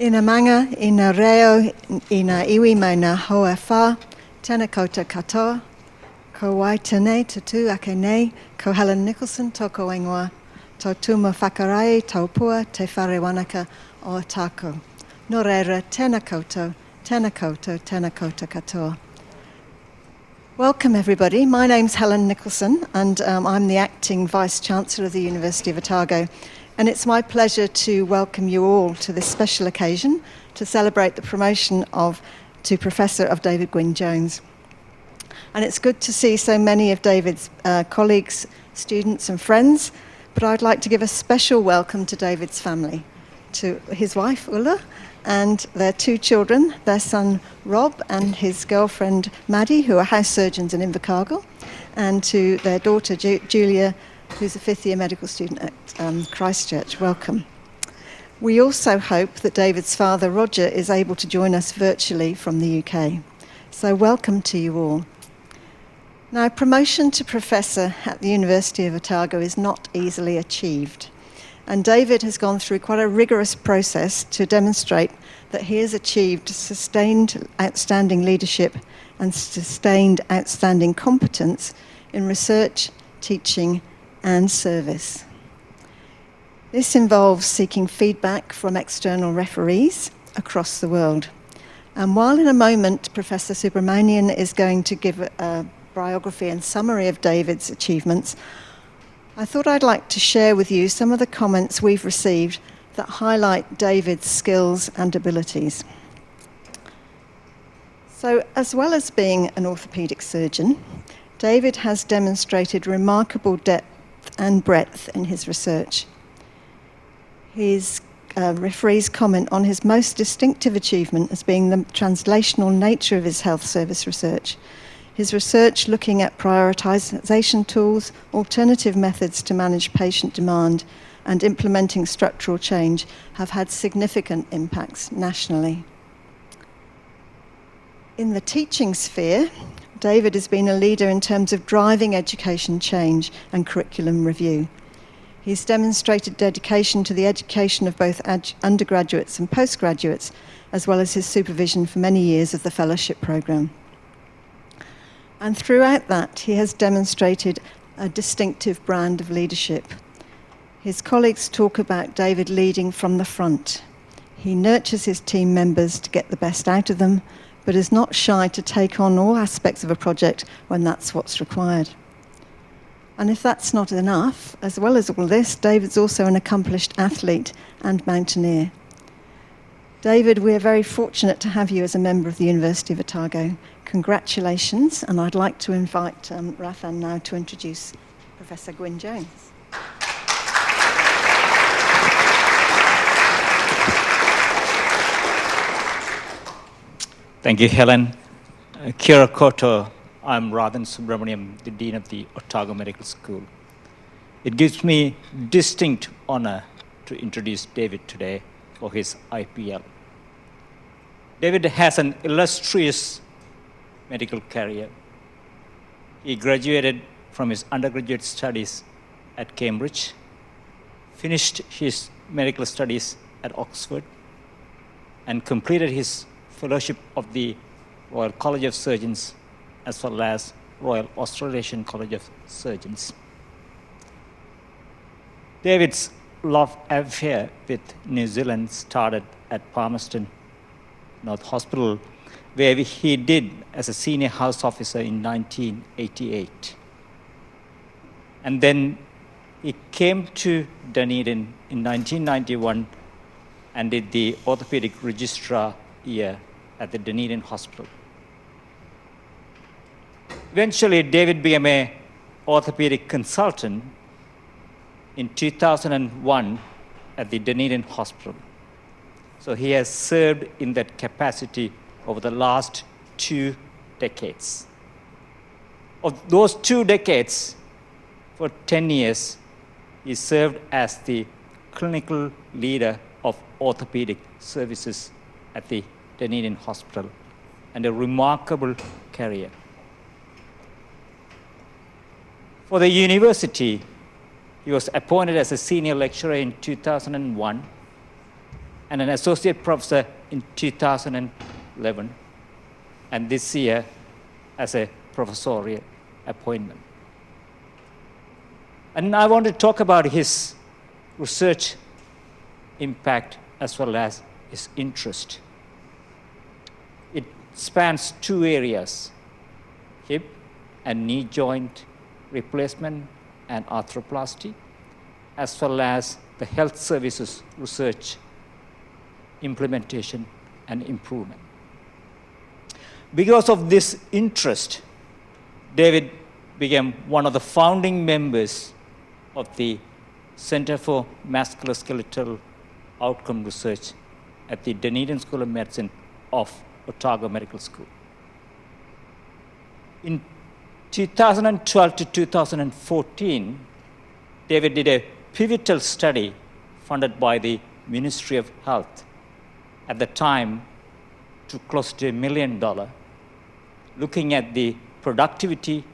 Ina manga, ina reo, ina iwi mai na hoa wha, tēnā koutou katoa, ko wai tēnei tutu ake nei, ko Helen Nicholson tōko ingoa, tau tuma whakarai, tau pua, te whare wanaka o tāko. Nō reira, tēnā koutou, tēnā koutou, tēnā koutou katoa. Welcome everybody, my name's Helen Nicholson and I'm the Acting Vice-Chancellor of the University of Otago. And it's my pleasure to welcome you all to this special occasion to celebrate the promotion to Professor of David Gwynne Jones. And it's good to see so many of David's colleagues, students and friends, but I'd like to give a special welcome to David's family, to his wife Ulla and their two children, their son Rob and his girlfriend Maddie, who are house surgeons in Invercargill, and to their daughter Julia, who's a fifth-year medical student at Christchurch. Welcome. We also hope that David's father, Roger, is able to join us virtually from the UK. So welcome to you all. Now, promotion to professor at the University of Otago is not easily achieved. And David has gone through quite a rigorous process to demonstrate that he has achieved sustained outstanding leadership and sustained outstanding competence in research, teaching, and service. This involves seeking feedback from external referees across the world. And while in a moment Professor Subramanian is going to give a biography and summary of David's achievements, I thought I'd like to share with you some of the comments we've received that highlight David's skills and abilities. So, as well as being an orthopaedic surgeon, David has demonstrated remarkable depth and breadth in his research. His referees comment on his most distinctive achievement as being the translational nature of his health service research. His research looking at prioritisation tools, alternative methods to manage patient demand, and implementing structural change have had significant impacts nationally. In the teaching sphere, David has been a leader in terms of driving education change and curriculum review. He's demonstrated dedication to the education of both undergraduates and postgraduates, as well as his supervision for many years of the fellowship programme. And throughout that, he has demonstrated a distinctive brand of leadership. His colleagues talk about David leading from the front. He nurtures his team members to get the best out of them, but is not shy to take on all aspects of a project when that's what's required. And if that's not enough, as well as all this, David's also an accomplished athlete and mountaineer. David, we're very fortunate to have you as a member of the University of Otago. Congratulations, and I'd like to invite Rathan now to introduce Professor Gwynne Jones. Thank you, Helen. Kia ora koutou. I'm Radhan Subramaniam, the Dean of the Otago Medical School. It gives me distinct honor to introduce David today for his IPL. David has an illustrious medical career. He graduated from his undergraduate studies at Cambridge, finished his medical studies at Oxford, and completed his fellowship of the Royal College of Surgeons as well as Royal Australasian College of Surgeons. David's love affair with New Zealand started at Palmerston North Hospital, where he did as a senior house officer in 1988. And then he came to Dunedin in 1991 and did the orthopaedic registrar year at the Dunedin Hospital. Eventually, David became an orthopaedic consultant in 2001 at the Dunedin Hospital. So he has served in that capacity over the last 2 decades. Of those 2 decades, for 10 years, he served as the clinical leader of orthopaedic services at the Dunedin Hospital, and a remarkable career. For the university, he was appointed as a senior lecturer in 2001 and an associate professor in 2011, and this year as a professorial appointment. And I want to talk about his research impact as well as his interest. It spans two areas: hip and knee joint replacement and arthroplasty, as well as the health services research, implementation, and improvement. Because of this interest, David became one of the founding members of the Center for Musculo-skeletal Outcome Research at the Dunedin School of Medicine of Otago Medical School. In 2012 to 2014, David did a pivotal study funded by the Ministry of Health, at the time to close to $1 million, looking at the productivity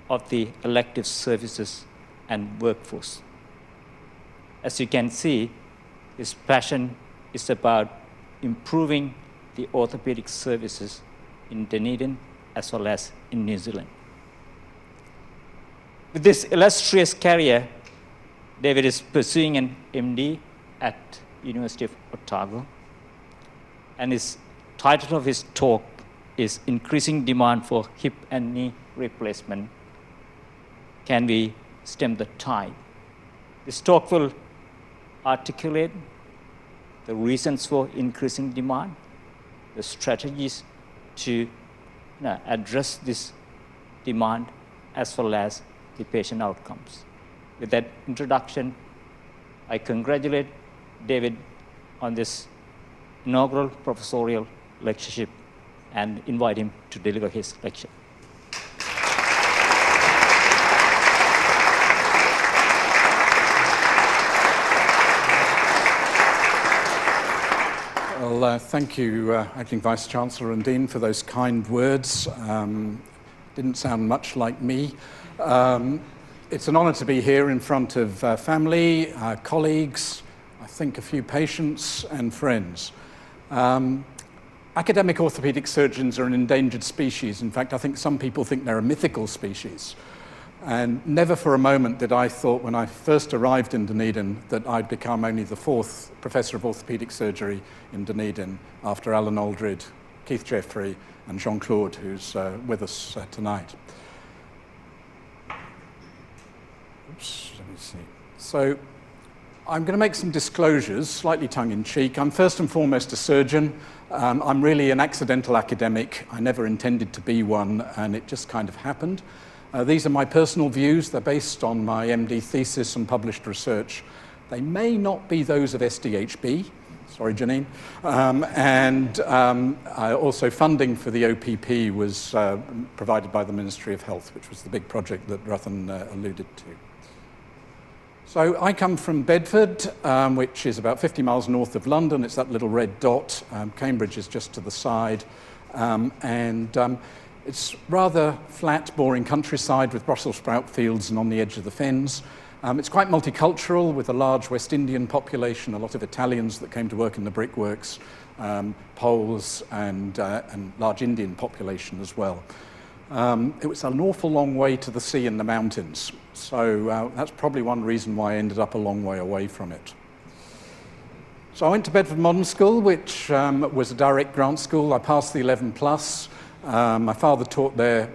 of the elective services and workforce. As you can see, his passion is about improving the orthopaedic services in Dunedin as well as in New Zealand. With this illustrious career, David is pursuing an MD at University of Otago, and his title of his talk is Increasing Demand for Hip and Knee Replacement. Can we stem the tide? This talk will articulate the reasons for increasing demand, the strategies to address this demand, as well as the patient outcomes. With that introduction, I congratulate David on this inaugural professorial lectureship and invite him to deliver his lecture. Well, thank you, Acting Vice-Chancellor and Dean, for those kind words. Didn't sound much like me. It's an honour to be here in front of family, colleagues, I think a few patients and friends. Academic orthopaedic surgeons are an endangered species. In fact, I think some people think they're a mythical species. And never for a moment did I thought, when I first arrived in Dunedin, that I'd become only the 4th Professor of Orthopaedic Surgery in Dunedin, after Alan Aldred, Keith Jeffrey, and Jean-Claude, who's with us tonight. Oops, let me see. So I'm going to make some disclosures, slightly tongue-in-cheek. I'm first and foremost a surgeon. I'm really an accidental academic. I never intended to be one, and it just kind of happened. These are my personal views. They're based on my MD thesis and published research. They may not be those of SDHB. Sorry, Janine. Also funding for the OPP was provided by the Ministry of Health, which was the big project that Ruthan alluded to. So I come from Bedford, which is about 50 miles north of London. It's that little red dot. Cambridge is just to the side. It's rather flat, boring countryside with Brussels sprout fields and on the edge of the fens. It's quite multicultural, with a large West Indian population, a lot of Italians that came to work in the brickworks, Poles, and large Indian population as well. It was an awful long way to the sea and the mountains, so that's probably one reason why I ended up a long way away from it. So I went to Bedford Modern School, which was a direct grant school. I passed the 11 plus. My father taught there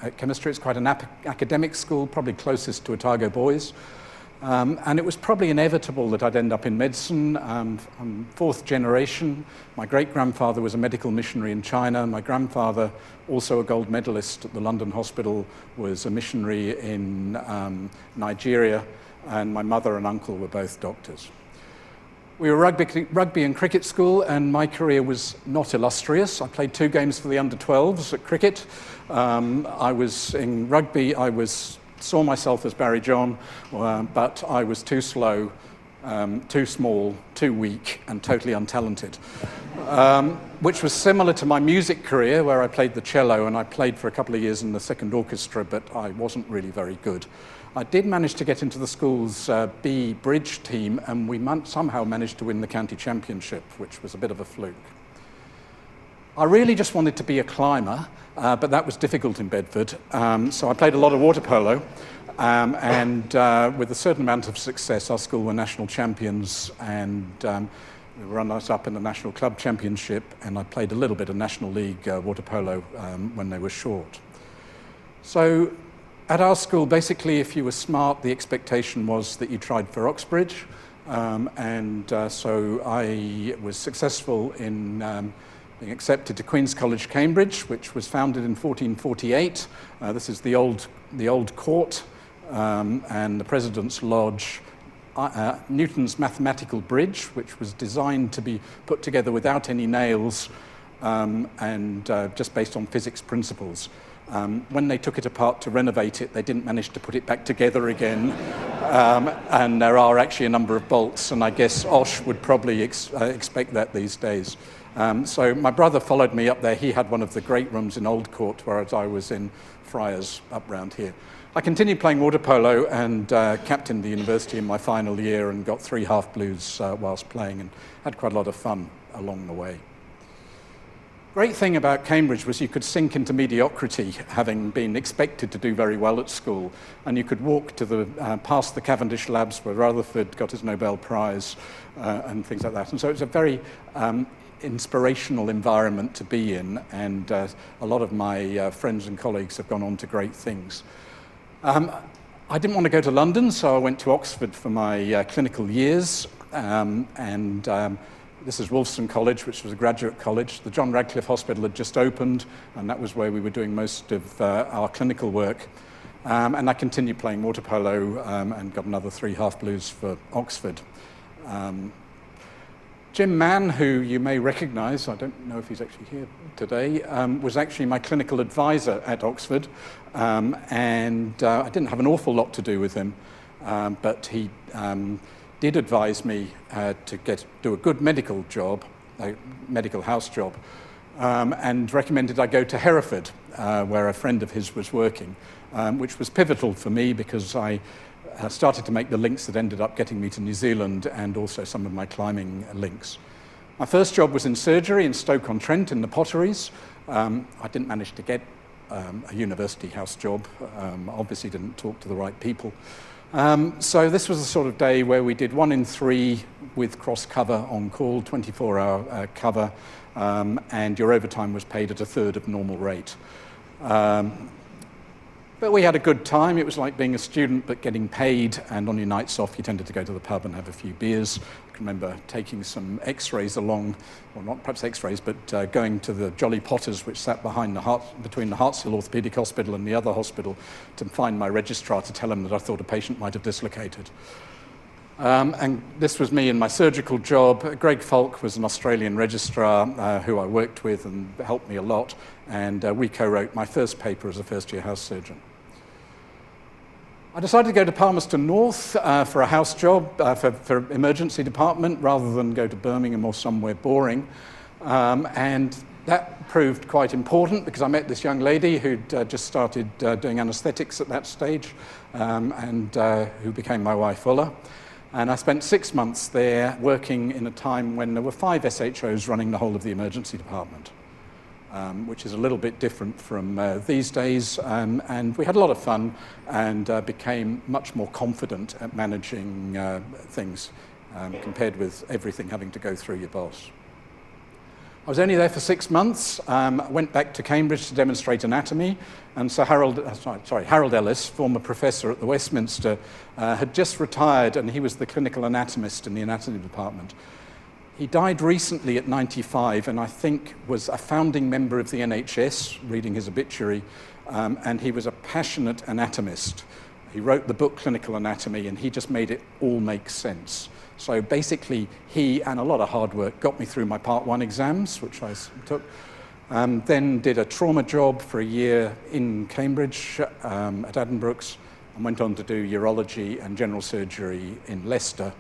at chemistry. It's quite an academic school, probably closest to Otago boys. And it was probably inevitable that I'd end up in medicine. I'm 4th generation. My great-grandfather was a medical missionary in China. My grandfather, also a gold medalist at the London Hospital, was a missionary in Nigeria. And my mother and uncle were both doctors. We were rugby and cricket school, and my career was not illustrious. I played 2 games for the under-12s at cricket. I was in rugby, saw myself as Barry John, but I was too slow too small, too weak, and totally untalented, which was similar to my music career, where I played the cello, and I played for a couple of years in the second orchestra, but I wasn't really very good. I did manage to get into the school's B bridge team, and we somehow managed to win the county championship, which was a bit of a fluke. I really just wanted to be a climber, but that was difficult in Bedford, so I played a lot of water polo. And with a certain amount of success, our school were national champions, and we were runners-up in the National Club Championship, and I played a little bit of National League water polo when they were short. So at our school, basically, if you were smart, the expectation was that you tried for Oxbridge, so I was successful in being accepted to Queen's College, Cambridge, which was founded in 1448. This is the old court. And the President's Lodge, Newton's mathematical bridge, which was designed to be put together without any nails and just based on physics principles. When they took it apart to renovate it, they didn't manage to put it back together again, and there are actually a number of bolts, and I guess Osh would probably expect that these days. So my brother followed me up there. He had one of the great rooms in Old Court, whereas I was in Friars up round here. I continued playing water polo and captained the university in my final year and got 3 half blues whilst playing, and had quite a lot of fun along the way. Great thing about Cambridge was you could sink into mediocrity, having been expected to do very well at school, and you could walk to past the Cavendish labs where Rutherford got his Nobel Prize and things like that. And so it's a very inspirational environment to be in, and a lot of my friends and colleagues have gone on to great things. I didn't want to go to London, so I went to Oxford for my clinical years, this is Wolfson College, which was a graduate college. The John Radcliffe Hospital had just opened, and that was where we were doing most of our clinical work. And I continued playing water polo and got another 3 half blues for Oxford. Jim Mann, who you may recognise, I don't know if he's actually here today, was actually my clinical advisor at Oxford, and I didn't have an awful lot to do with him, but he did advise me to do a good medical job, a medical house job, and recommended I go to Hereford, where a friend of his was working, which was pivotal for me because I started to make the links that ended up getting me to New Zealand and also some of my climbing links. My first job was in surgery in Stoke-on-Trent in the Potteries. I didn't manage to get a university house job, obviously didn't talk to the right people. So this was the sort of day where we did 1 in 3 with cross cover on call, 24-hour cover, and your overtime was paid at 1/3 of normal rate. But we had a good time. It was like being a student but getting paid, and on your nights off you tended to go to the pub and have a few beers. I can remember taking some x-rays along, well not perhaps x-rays, but going to the Jolly Potters, which sat between the Hartshill Orthopaedic Hospital and the other hospital, to find my registrar to tell him that I thought a patient might have dislocated. And this was me in my surgical job. Greg Falk was an Australian registrar who I worked with and helped me a lot, and we co-wrote my first paper as a first-year house surgeon. I decided to go to Palmerston North for a house job for emergency department rather than go to Birmingham or somewhere boring, and that proved quite important because I met this young lady who'd just started doing anaesthetics at that stage and who became my wife, Ulla. And I spent 6 months there working in a time when there were 5 SHOs running the whole of the emergency department, which is a little bit different from these days. And we had a lot of fun and became much more confident at managing things compared with everything having to go through your boss. I was only there for 6 months. I went back to Cambridge to demonstrate anatomy, and so Harold Ellis, former professor at the Westminster, had just retired, and he was the clinical anatomist in the anatomy department. He died recently at 95, and I think was a founding member of the NHS, reading his obituary, and he was a passionate anatomist. He wrote the book Clinical Anatomy, and he just made it all make sense. So basically, he and a lot of hard work got me through my Part 1 exams, which I took, then did a trauma job for a year in Cambridge at Addenbrooke's, and went on to do urology and general surgery in Leicester,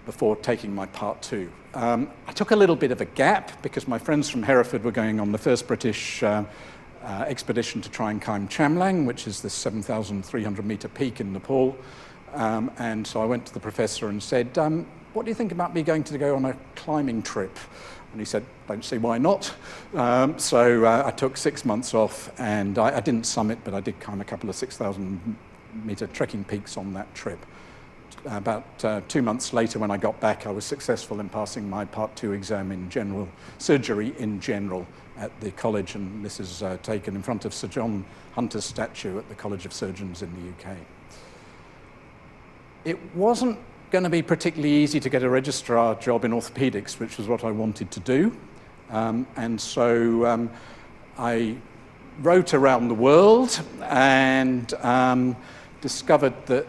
before taking my Part 2. I took a little bit of a gap because my friends from Hereford were going on the first British expedition to try and climb Chamlang, which is this 7,300 metre peak in Nepal. And so I went to the professor and said, what do you think about me going on a climbing trip? And he said, don't see why not. So I took 6 months off, and I didn't summit, but I did climb a couple of 6,000 metre trekking peaks on that trip. About 2 months later, when I got back, I was successful in passing my Part 2 exam in general surgery in general at the college, and this is taken in front of Sir John Hunter's statue at the College of Surgeons in the UK. It wasn't going to be particularly easy to get a registrar job in orthopaedics, which was what I wanted to do. And so I wrote around the world and discovered that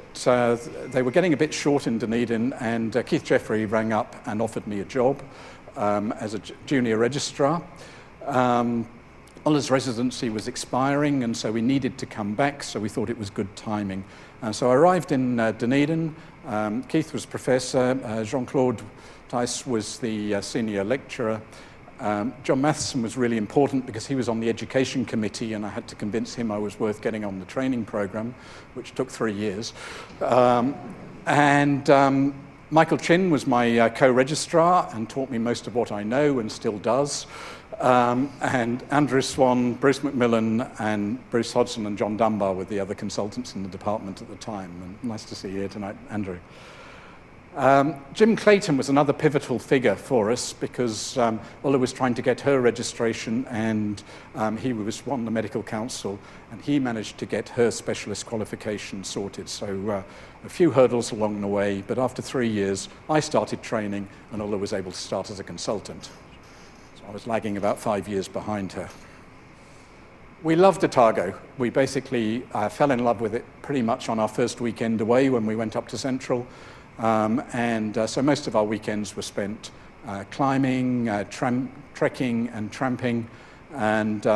they were getting a bit short in Dunedin, and Keith Jeffrey rang up and offered me a job as a junior registrar. Ola's residency was expiring, and so we needed to come back, so we thought it was good timing. So I arrived in Dunedin. Keith was professor, Jean-Claude Tice was the senior lecturer. John Matheson was really important because he was on the education committee, and I had to convince him I was worth getting on the training program, which took 3 years. Michael Chin was my co-registrar and taught me most of what I know and still does. And Andrew Swan, Bruce McMillan, and Bruce Hodgson and John Dunbar were the other consultants in the department at the time. And nice to see you here tonight, Andrew. Jim Clayton was another pivotal figure for us because Ola was trying to get her registration, and he was on the medical council, and he managed to get her specialist qualification sorted. So a few hurdles along the way, but after 3 years, I started training, and Ola was able to start as a consultant. So I was lagging about 5 years behind her. We loved Otago. We basically fell in love with it pretty much on our first weekend away when we went up to Central. So most of our weekends were spent climbing, trekking and tramping, and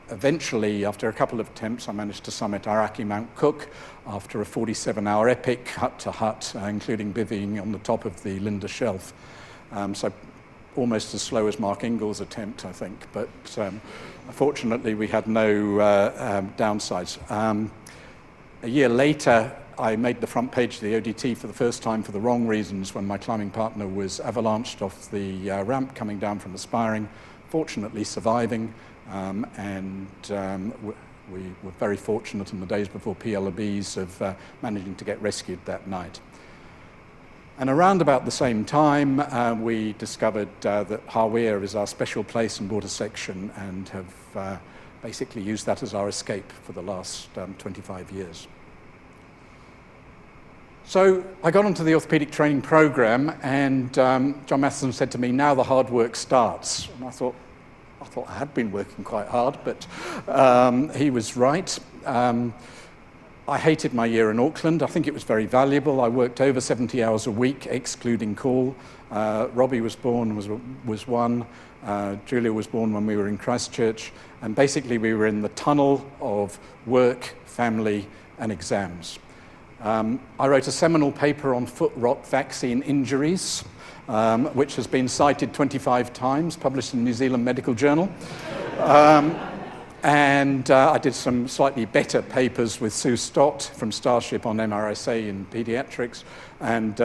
eventually, after a couple of attempts, I managed to summit Araki Mount Cook after a 47-hour epic, hut to hut, including bivvying on the top of the Linda Shelf. So almost as slow as Mark Ingall's attempt, I think, but fortunately we had no downsides. A year later, I made the front page of the ODT for the first time for the wrong reasons when my climbing partner was avalanched off the ramp coming down from aspiring, fortunately surviving, we were very fortunate in the days before PLBs of managing to get rescued that night. And around about the same time, we discovered that Hawea is our special place and border section, and have basically used that as our escape for the last 25 years. So I got onto the orthopaedic training program, and John Matheson said to me, now the hard work starts. And I thought I had been working quite hard, but he was right. I hated my year in Auckland. I think it was very valuable. I worked over 70 hours a week, excluding call. Robbie was born, was one. Julia was born when we were in Christchurch. And basically we were in the tunnel of work, family, and exams. I wrote a seminal paper on foot rot vaccine injuries, which has been cited 25 times, published in the New Zealand Medical Journal. I did some slightly better papers with Sue Stott from Starship on MRSA in pediatrics, and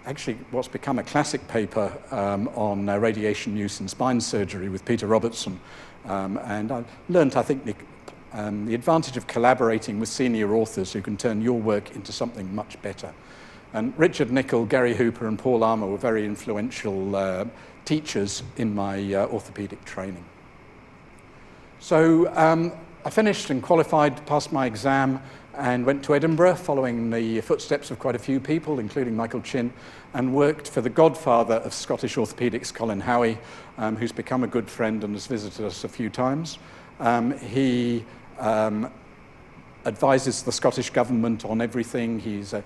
actually what's become a classic paper on radiation use in spine surgery with Peter Robertson. And I learned, I think, the advantage of collaborating with senior authors who can turn your work into something much better. And Richard Nicol, Gary Hooper, and Paul Armour were very influential teachers in my orthopaedic training. So I finished and qualified, passed my exam, and went to Edinburgh, following the footsteps of quite a few people, including Michael Chin, and worked for the godfather of Scottish orthopaedics, Colin Howie, who's become a good friend and has visited us a few times. He advises the Scottish government on everything. He's an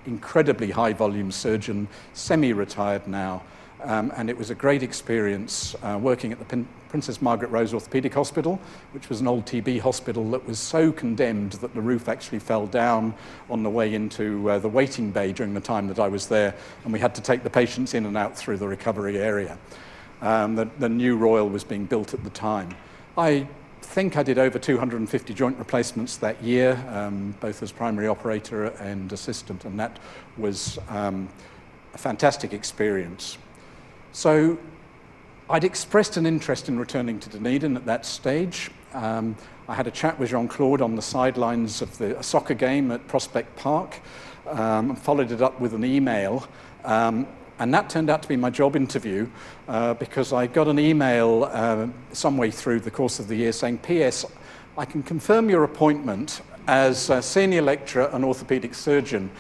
incredibly high-volume surgeon, semi-retired now, and it was a great experience working at the Princess Margaret Rose Orthopaedic Hospital, which was an old TB hospital that was so condemned that the roof actually fell down on the way into the waiting bay during the time that I was there, and we had to take the patients in and out through the recovery area. The new Royal was being built at the time. I think I did over 250 joint replacements that year, both as primary operator and assistant, and that was a fantastic experience. So I'd expressed an interest in returning to Dunedin at that stage. I had a chat with Jean-Claude on the sidelines of a soccer game at Prospect Park, followed it up with an email, and that turned out to be my job interview because I got an email some way through the course of the year saying, P.S., I can confirm your appointment as a senior lecturer and orthopaedic surgeon.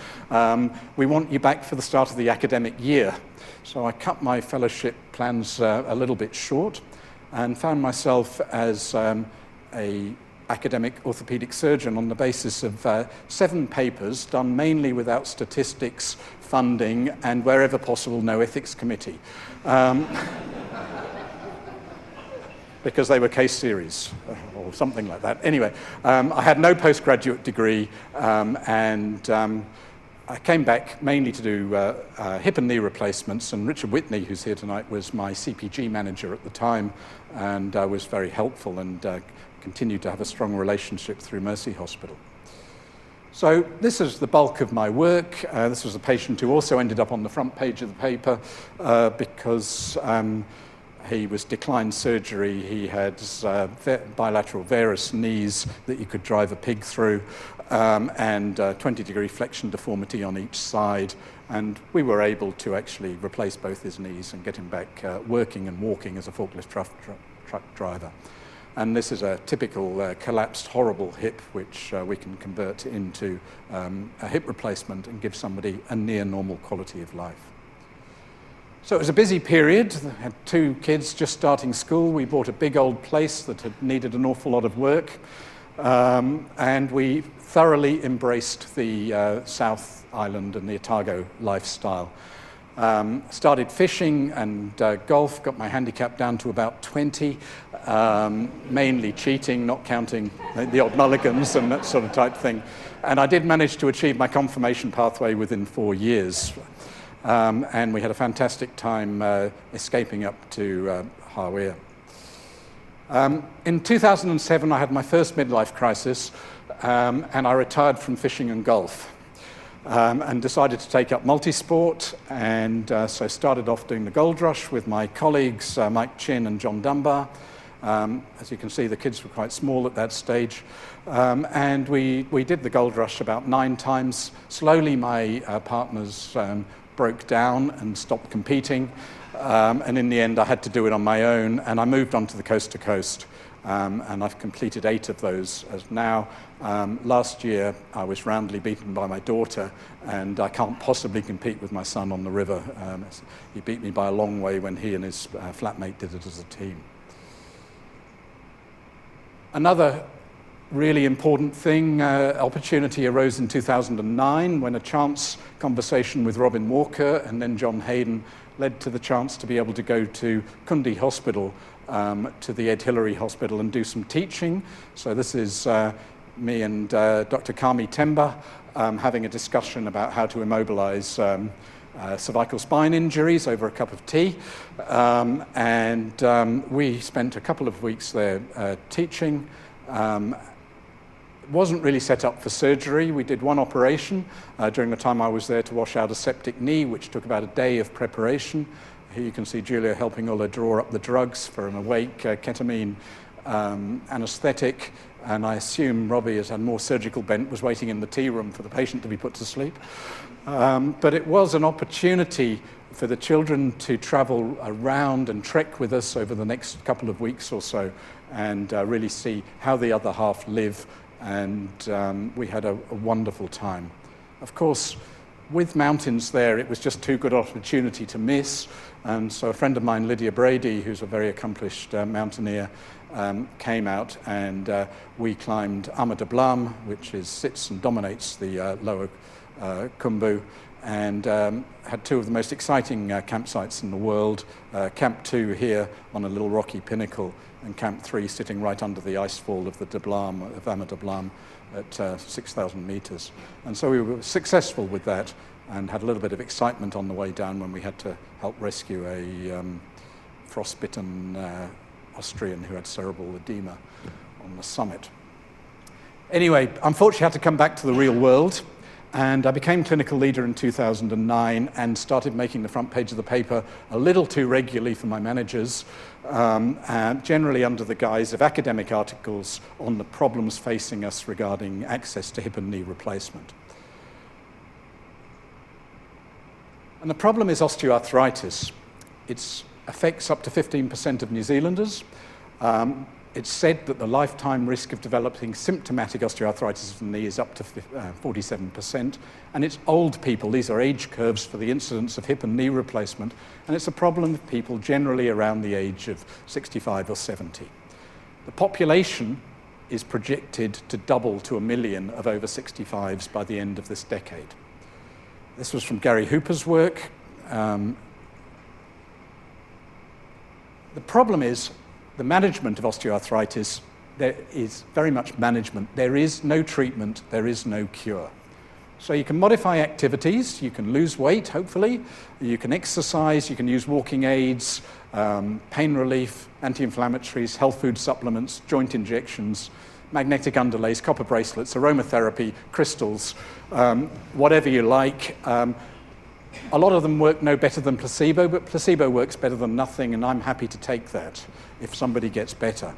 We want you back for the start of the academic year. So I cut my fellowship plans a little bit short and found myself as a academic orthopaedic surgeon on the basis of 7 papers done mainly without statistics, funding, and wherever possible, no ethics committee. Because they were case series or something like that. Anyway, I had no postgraduate degree, and I came back mainly to do hip and knee replacements, and Richard Whitney, who's here tonight, was my CPG manager at the time, and was very helpful and continued to have a strong relationship through Mercy Hospital. So this is the bulk of my work. This was a patient who also ended up on the front page of the paper because he was declined surgery. He had bilateral varus knees that you could drive a pig through, and 20-degree flexion deformity on each side. And we were able to actually replace both his knees and get him back working and walking as a forklift truck driver. And this is a typical collapsed, horrible hip, which we can convert into a hip replacement and give somebody a near normal quality of life. So it was a busy period. I had 2 kids just starting school. We bought a big old place that had needed an awful lot of work. And we thoroughly embraced the South Island and the Otago lifestyle. Started fishing and golf, got my handicap down to about 20, mainly cheating, not counting the odd mulligans and that sort of type thing. And I did manage to achieve my confirmation pathway within 4 years. And we had a fantastic time escaping up to Hawea. In 2007, I had my first midlife crisis, and I retired from fishing and golf. And decided to take up multisport, and so started off doing the Gold Rush with my colleagues Mike Chin and John Dunbar. As you can see, the kids were quite small at that stage, and we did the Gold Rush about 9 times. Slowly my partners broke down and stopped competing, and in the end I had to do it on my own, and I moved on to the coast to coast. And I've completed 8 of those as now. Last year, I was roundly beaten by my daughter, and I can't possibly compete with my son on the river. He beat me by a long way when he and his flatmate did it as a team. Another really important thing, opportunity arose in 2009 when a chance conversation with Robin Walker and then John Hayden led to the chance to be able to go to Kundi Hospital, to the Ed Hillary Hospital, and do some teaching. So this is me and Dr. Kami Temba having a discussion about how to immobilize cervical spine injuries over a cup of tea. We spent a couple of weeks there teaching. Wasn't really set up for surgery. We did 1 operation during the time I was there to wash out a septic knee, which took about a day of preparation. Here you can see Julia helping Ola draw up the drugs for an awake ketamine anesthetic, and I assume Robbie has had more surgical bent, was waiting in the tea room for the patient to be put to sleep. But it was an opportunity for the children to travel around and trek with us over the next couple of weeks or so, and really see how the other half live, and we had a wonderful time. Of course, with mountains there, it was just too good an opportunity to miss. And so a friend of mine, Lydia Brady, who's a very accomplished mountaineer, came out, and we climbed Ama de Blam, which sits and dominates the lower Khumbu, and had two of the most exciting campsites in the world, Camp 2 here on a little rocky pinnacle, and Camp 3 sitting right under the icefall of the Vama de Blam at 6,000 meters. And so we were successful with that and had a little bit of excitement on the way down when we had to help rescue a frostbitten Austrian who had cerebral edema on the summit. Anyway, unfortunately I had to come back to the real world, and I became clinical leader in 2009 and started making the front page of the paper a little too regularly for my managers, and generally under the guise of academic articles on the problems facing us regarding access to hip and knee replacement. And the problem is osteoarthritis. It affects up to 15% of New Zealanders. It's said that the lifetime risk of developing symptomatic osteoarthritis of the knee is up to 47%, and it's old people. These are age curves for the incidence of hip and knee replacement, and it's a problem with people generally around the age of 65 or 70. The population is projected to double to 1 million of over 65s by the end of this decade. This was from Gary Hooper's work. The problem is the management of osteoarthritis. There is very much management. There is no treatment, there is no cure. So you can modify activities, you can lose weight, hopefully, you can exercise, you can use walking aids, pain relief, anti-inflammatories, health food supplements, joint injections, magnetic underlays, copper bracelets, aromatherapy, crystals, whatever you like. A lot of them work no better than placebo, but placebo works better than nothing, and I'm happy to take that if somebody gets better.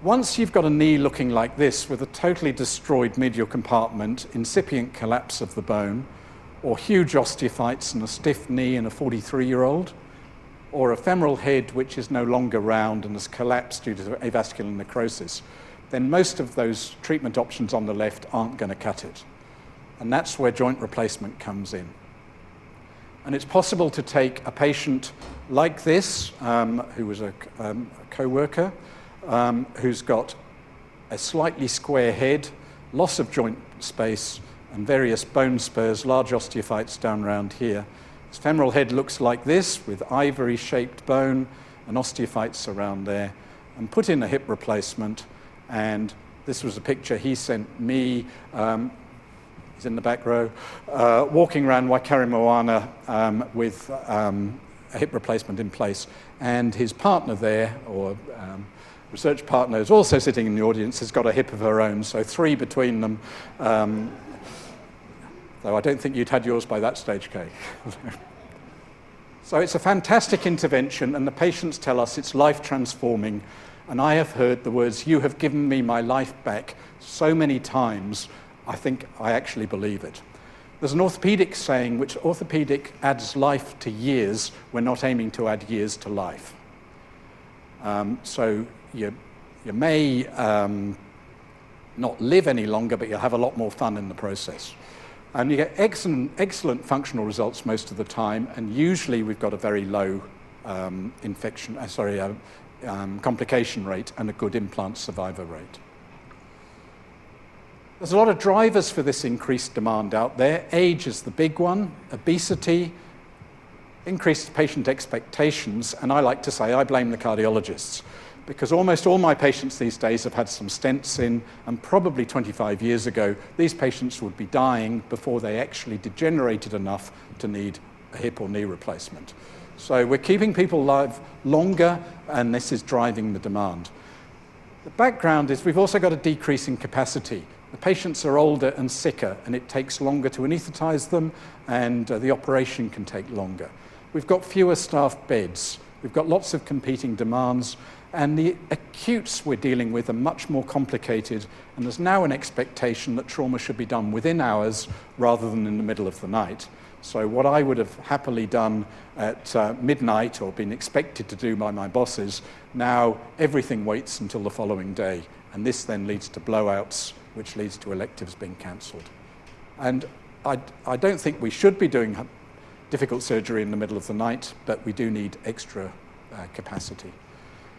Once you've got a knee looking like this with a totally destroyed medial compartment, incipient collapse of the bone, or huge osteophytes and a stiff knee in a 43-year-old, or a femoral head which is no longer round and has collapsed due to avascular necrosis, then most of those treatment options on the left aren't going to cut it. And that's where joint replacement comes in. And it's possible to take a patient like this, who was a co-worker, who's got a slightly square head, loss of joint space, and various bone spurs, large osteophytes down around here. His femoral head looks like this, with ivory-shaped bone and osteophytes around there, and put in a hip replacement. And this was a picture he sent me. He's in the back row, walking around Waikaremoana with a hip replacement in place. And his partner there, or research partner, is also sitting in the audience, has got a hip of her own, so 3 between them. Though I don't think you'd had yours by that stage, Kay. So it's a fantastic intervention, and the patients tell us it's life-transforming. And I have heard the words, "You have given me my life back," so many times, I think I actually believe it. There's an orthopaedic saying, which orthopedic adds life to years. We're not aiming to add years to life. So you may not live any longer, but you'll have a lot more fun in the process. And you get excellent functional results most of the time, and usually we've got a very low complication rate and a good implant survivor rate. There's a lot of drivers for this increased demand out there. Age is the big one, obesity, increased patient expectations, and I like to say I blame the cardiologists, because almost all my patients these days have had some stents in, and probably 25 years ago, these patients would be dying before they actually degenerated enough to need a hip or knee replacement. So we're keeping people alive longer, and this is driving the demand. The background is we've also got a decrease in capacity. The patients are older and sicker, and it takes longer to anaesthetize them, and the operation can take longer. We've got fewer staff beds. We've got lots of competing demands, and the acutes we're dealing with are much more complicated, and there's now an expectation that trauma should be done within hours rather than in the middle of the night. So what I would have happily done at midnight or been expected to do by my bosses, now everything waits until the following day, and this then leads to blowouts, which leads to electives being cancelled. And I don't think we should be doing difficult surgery in the middle of the night, but we do need extra capacity.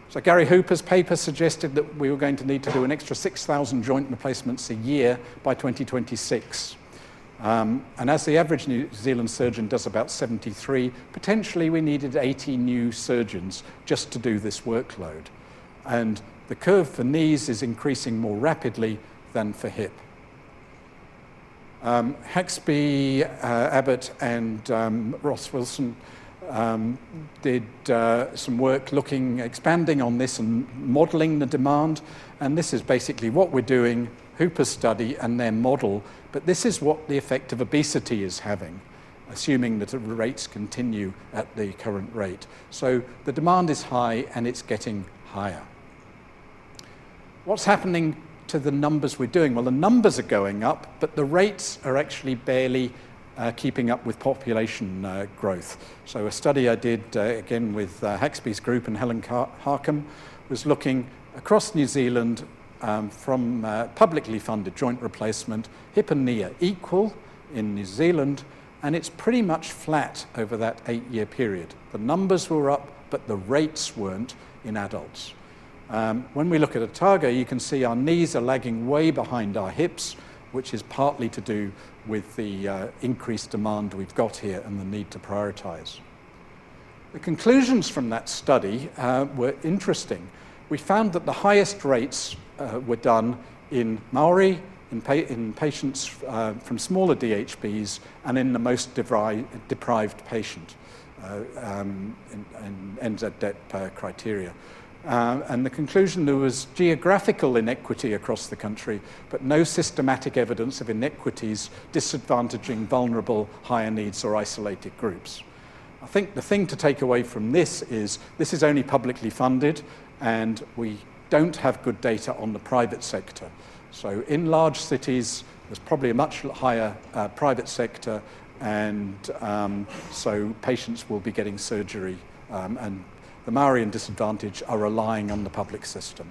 So Gary Hooper's paper suggested that we were going to need to do an extra 6,000 joint replacements a year by 2026. And as the average New Zealand surgeon does about 73, potentially we needed 80 new surgeons just to do this workload. And the curve for knees is increasing more rapidly than for hip. Haxby, Abbott, and Ross Wilson did some work expanding on this and modelling the demand. And this is basically what we're doing, Hooper's study and their model. But this is what the effect of obesity is having, assuming that the rates continue at the current rate. So the demand is high and it's getting higher. What's happening to the numbers we're doing? Well, the numbers are going up, but the rates are actually barely keeping up with population growth. So a study I did, again with Haxby's group and Helen Harkham, was looking across New Zealand from publicly funded joint replacement. Hip and knee are equal in New Zealand, and it's pretty much flat over that 8-year period. The numbers were up, but the rates weren't in adults. When we look at Otago, you can see our knees are lagging way behind our hips, which is partly to do with the increased demand we've got here and the need to prioritise. The conclusions from that study were interesting. We found that the highest rates were done in Maori, in patients from smaller DHBs, and in the most deprived patient in NZDEP criteria. And the conclusion, there was geographical inequity across the country, but no systematic evidence of inequities disadvantaging vulnerable, higher needs or isolated groups. I think the thing to take away from this is only publicly funded, and we don't have good data on the private sector. So in large cities, there's probably a much higher private sector, and so patients will be getting surgery, and the Maori and disadvantaged are relying on the public system.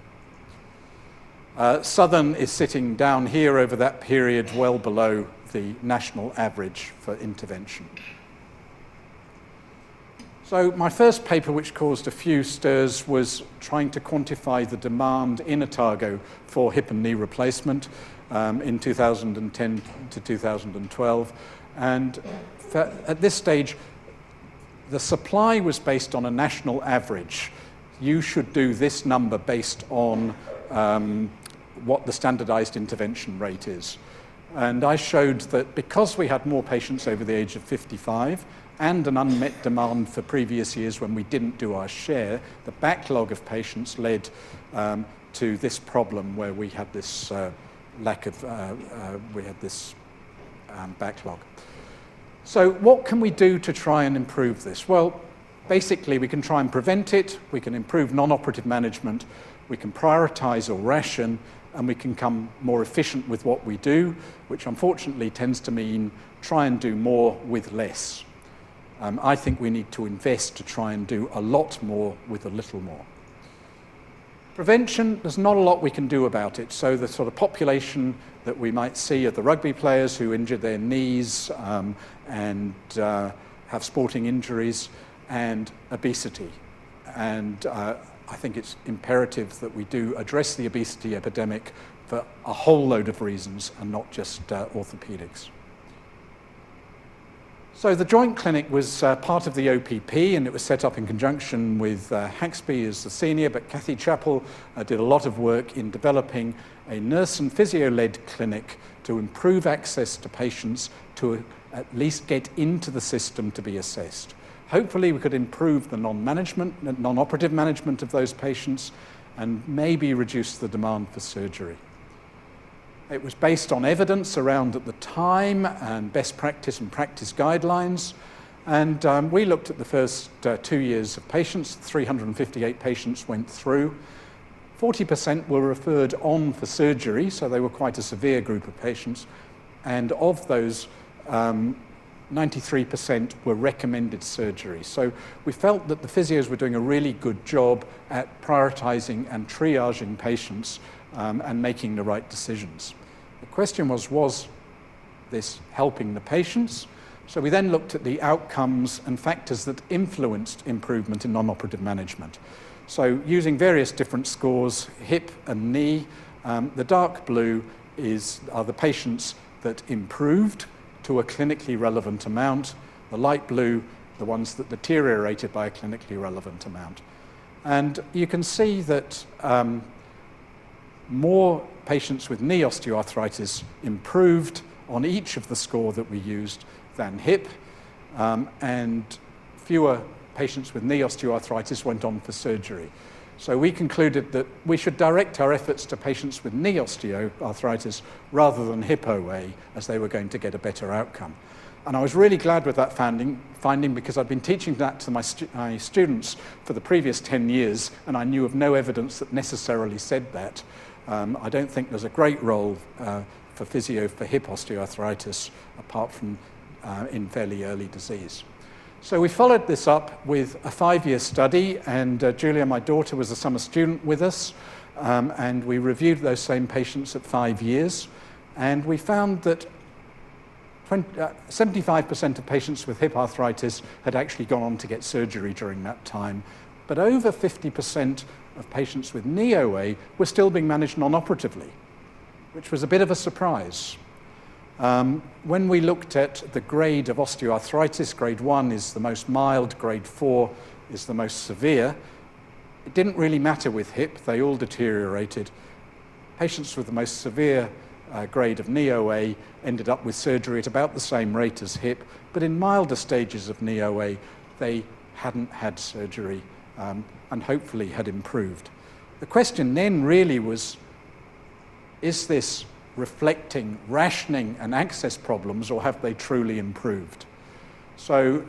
Southern is sitting down here over that period, well below the national average for intervention. So my first paper, which caused a few stirs, was trying to quantify the demand in Otago for hip and knee replacement in 2010 to 2012. And at this stage, the supply was based on a national average. You should do this number based on what the standardized intervention rate is. And I showed that because we had more patients over the age of 55 and an unmet demand for previous years when we didn't do our share, the backlog of patients led to this problem where we had this backlog. So what can we do to try and improve this? Well, basically we can try and prevent it, we can improve non-operative management, we can prioritize or ration, and we can become more efficient with what we do, which unfortunately tends to mean try and do more with less. I think we need to invest to try and do a lot more with a little more. Prevention, there's not a lot we can do about it. So the sort of population that we might see are the rugby players who injure their knees and have sporting injuries, and obesity. And I think it's imperative that we do address the obesity epidemic for a whole load of reasons and not just orthopaedics. So the joint clinic was part of the OPP, and it was set up in conjunction with Haxby as the senior, but Kathy Chappell did a lot of work in developing a nurse and physio-led clinic to improve access to patients to at least get into the system to be assessed. Hopefully we could improve the non-operative management of those patients and maybe reduce the demand for surgery. It was based on evidence around at the time and best practice and practice guidelines. And we looked at the first 2 years of patients. 358 patients went through. 40% were referred on for surgery, so they were quite a severe group of patients. And of those, 93% were recommended surgery. So we felt that the physios were doing a really good job at prioritizing and triaging patients and making the right decisions. The question was this helping the patients? So we then looked at the outcomes and factors that influenced improvement in non-operative management. So using various different scores, hip and knee, the dark blue are the patients that improved to a clinically relevant amount. The light blue, the ones that deteriorated by a clinically relevant amount. And you can see that more patients with knee osteoarthritis improved on each of the score that we used than hip, and fewer patients with knee osteoarthritis went on for surgery. So we concluded that we should direct our efforts to patients with knee osteoarthritis rather than hip OA, as they were going to get a better outcome. And I was really glad with that finding because I'd been teaching that to my students for the previous 10 years, and I knew of no evidence that necessarily said that. I don't think there's a great role for physio for hip osteoarthritis, apart from in fairly early disease. So we followed this up with a 5-year study, and Julia, my daughter, was a summer student with us, and we reviewed those same patients at 5 years, and we found that 75% of patients with hip arthritis had actually gone on to get surgery during that time, but over 50% of patients with knee OA were still being managed non-operatively, which was a bit of a surprise. When we looked at the grade of osteoarthritis, grade 1 is the most mild, grade 4 is the most severe. It didn't really matter with hip, they all deteriorated. Patients with the most severe grade of knee OA ended up with surgery at about the same rate as hip, but in milder stages of knee OA, they hadn't had surgery and hopefully had improved. The question then really was, is this reflecting rationing and access problems, or have they truly improved? So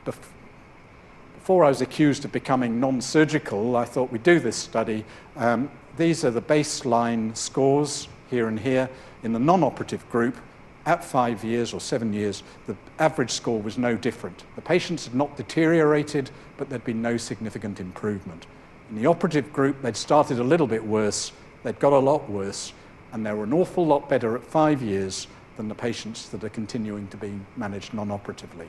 before I was accused of becoming non-surgical, I thought we'd do this study. These are the baseline scores here and here. In the non-operative group, at 5 years or 7 years, the average score was no different. The patients had not deteriorated, but there'd been no significant improvement. In the operative group, they'd started a little bit worse, they'd got a lot worse, and they were an awful lot better at 5 years than the patients that are continuing to be managed non-operatively.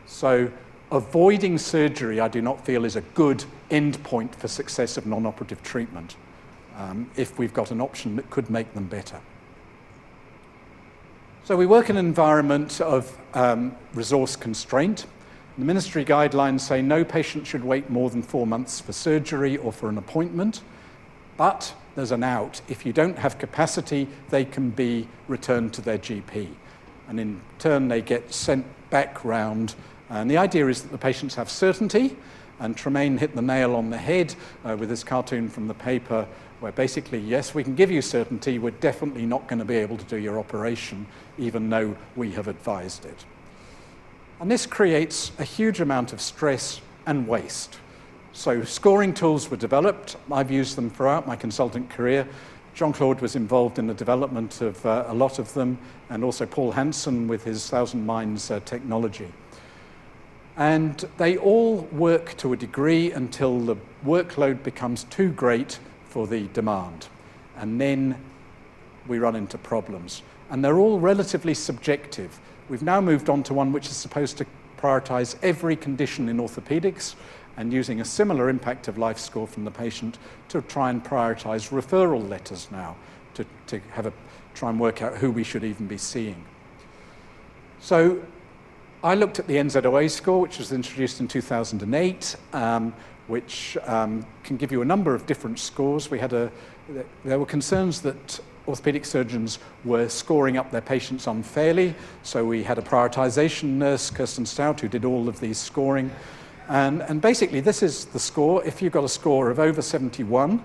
So avoiding surgery, I do not feel, is a good endpoint for success of non-operative treatment, if we've got an option that could make them better. So we work in an environment of resource constraint. The ministry guidelines say no patient should wait more than 4 months for surgery or for an appointment, but there's an out. If you don't have capacity, they can be returned to their GP. And in turn, they get sent back round. And the idea is that the patients have certainty, and Tremaine hit the nail on the head with this cartoon from the paper, where basically, yes, we can give you certainty, we're definitely not going to be able to do your operation, even though we have advised it. And this creates a huge amount of stress and waste. So scoring tools were developed. I've used them throughout my consultant career. Jean-Claude was involved in the development of a lot of them, and also Paul Hansen with his Thousand Minds technology. And they all work to a degree until the workload becomes too great for the demand. And then we run into problems. And they're all relatively subjective. We've now moved on to one which is supposed to prioritize every condition in orthopaedics, and using a similar impact of life score from the patient to try and prioritize referral letters now, to try and work out who we should even be seeing. So I looked at the NZOA score, which was introduced in 2008, which can give you a number of different scores. There were concerns that orthopaedic surgeons were scoring up their patients unfairly, so we had a prioritization nurse, Kirsten Stout, who did all of these scoring. And basically, this is the score. If you got a score of over 71,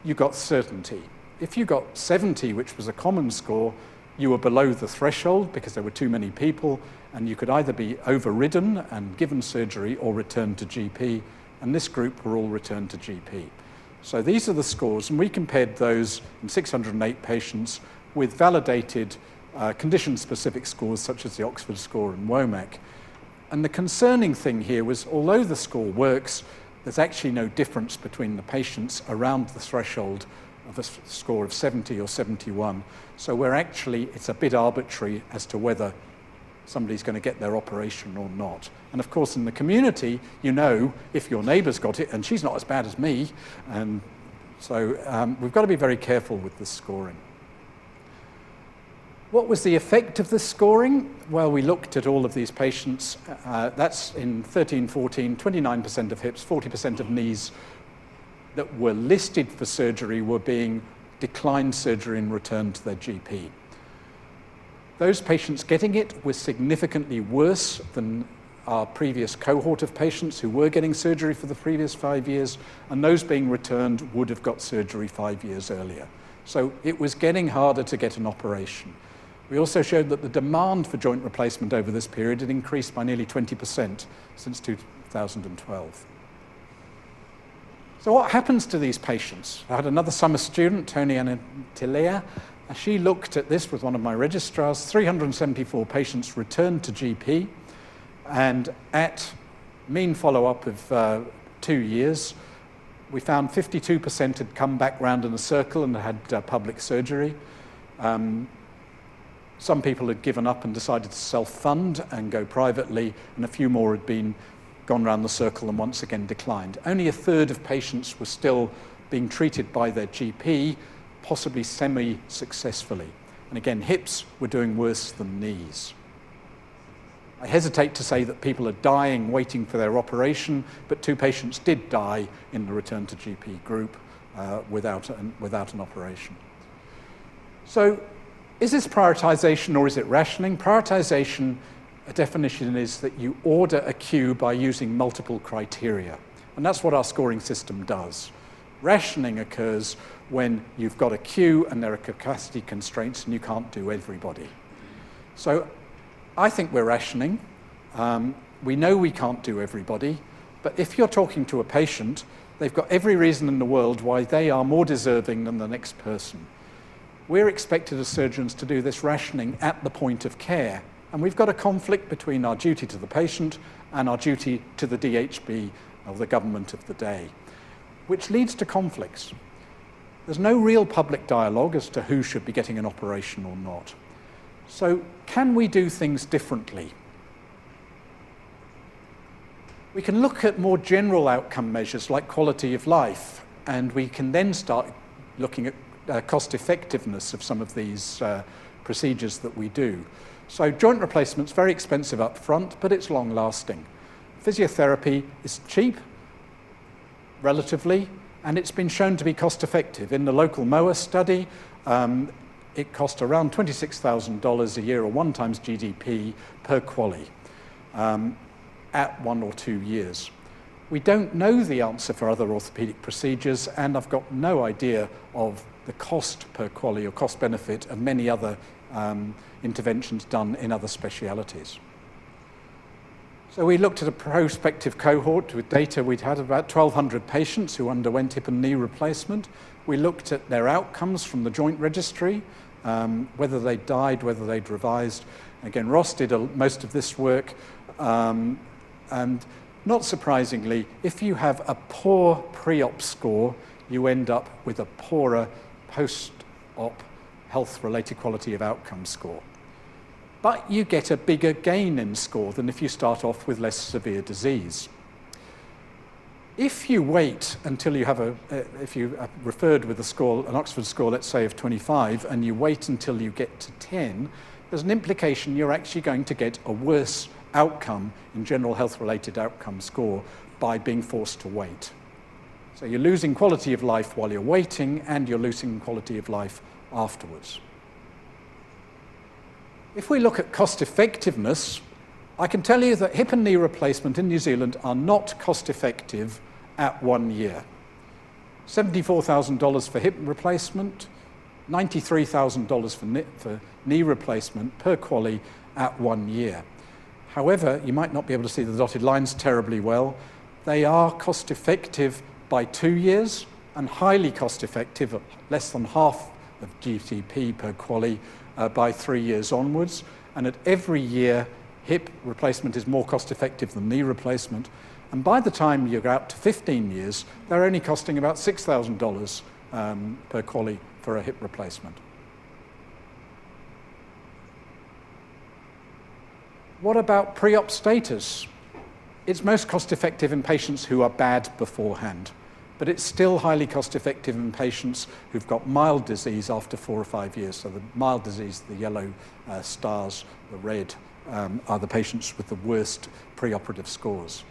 you got certainty. If you got 70, which was a common score, you were below the threshold because there were too many people, and you could either be overridden and given surgery or returned to GP, and this group were all returned to GP. So these are the scores, and we compared those in 608 patients with validated condition-specific scores such as the Oxford score and WOMAC. And the concerning thing here was, although the score works, there's actually no difference between the patients around the threshold of a score of 70 or 71. So it's a bit arbitrary as to whether somebody's going to get their operation or not. And of course, in the community, you know if your neighbour's got it, and she's not as bad as me. And so we've got to be very careful with this scoring. What was the effect of this scoring? Well, we looked at all of these patients. That's in 13, 14, 29% of hips, 40% of knees that were listed for surgery were being declined surgery and returned to their GP. Those patients getting it were significantly worse than our previous cohort of patients who were getting surgery for the previous 5 years, and those being returned would have got surgery 5 years earlier. So it was getting harder to get an operation. We also showed that the demand for joint replacement over this period had increased by nearly 20% since 2012. So what happens to these patients? I had another summer student, Tony Anatilea. She looked at this with one of my registrars. 374 patients returned to GP, and at mean follow-up of 2 years, we found 52% had come back round in a circle and had public surgery. Some people had given up and decided to self-fund and go privately, and a few more had gone round the circle and once again declined. Only a third of patients were still being treated by their GP, possibly semi-successfully. And again, hips were doing worse than knees. I hesitate to say that people are dying waiting for their operation, but 2 patients did die in the return to GP group without an operation. So, is this prioritization or is it rationing? Prioritization, a definition is that you order a queue by using multiple criteria. And that's what our scoring system does. Rationing occurs when you've got a queue and there are capacity constraints and you can't do everybody. So I think we're rationing. We know we can't do everybody, but if you're talking to a patient, they've got every reason in the world why they are more deserving than the next person. We're expected as surgeons to do this rationing at the point of care, and we've got a conflict between our duty to the patient and our duty to the DHB, or the government of the day, which leads to conflicts. There's no real public dialogue as to who should be getting an operation or not. So can we do things differently? We can look at more general outcome measures like quality of life, and we can then start looking at cost effectiveness of some of these procedures that we do. So joint replacement's very expensive up front, but it's long lasting. Physiotherapy is cheap, relatively, and it's been shown to be cost effective. In the local MOA study, it cost around $26,000 a year, or 1 times GDP per QALY, at 1 or 2 years. We don't know the answer for other orthopaedic procedures, and I've got no idea of the cost per QALY or cost benefit of many other interventions done in other specialities. So we looked at a prospective cohort with data. We'd had about 1,200 patients who underwent hip and knee replacement. We looked at their outcomes from the joint registry, whether they died, whether they'd revised. Again, Ross did most of this work, and not surprisingly, if you have a poor pre-op score, you end up with a poorer post-op health-related quality of outcome score. But you get a bigger gain in score than if you start off with less severe disease. If you wait until you have if you are referred with a score, an Oxford score, let's say of 25, and you wait until you get to 10, there's an implication you're actually going to get a worse outcome in general health-related outcome score by being forced to wait. So you're losing quality of life while you're waiting, and you're losing quality of life afterwards. If we look at cost effectiveness, I can tell you that hip and knee replacement in New Zealand are not cost effective at 1 year. $74,000 for hip replacement, $93,000 for knee replacement per QALY at 1 year. However, you might not be able to see the dotted lines terribly well. They are cost effective by 2 years and highly cost effective, less than half of GDP per QALY by 3 years onwards. And at every year, hip replacement is more cost effective than knee replacement. And by the time you're out to 15 years, they're only costing about $6,000 per QALY for a hip replacement. What about pre-op status? It's most cost effective in patients who are bad beforehand. but it's still highly cost-effective in patients who've got mild disease after 4 or 5 years. So the mild disease, the yellow stars, the red, are the patients with the worst preoperative scores.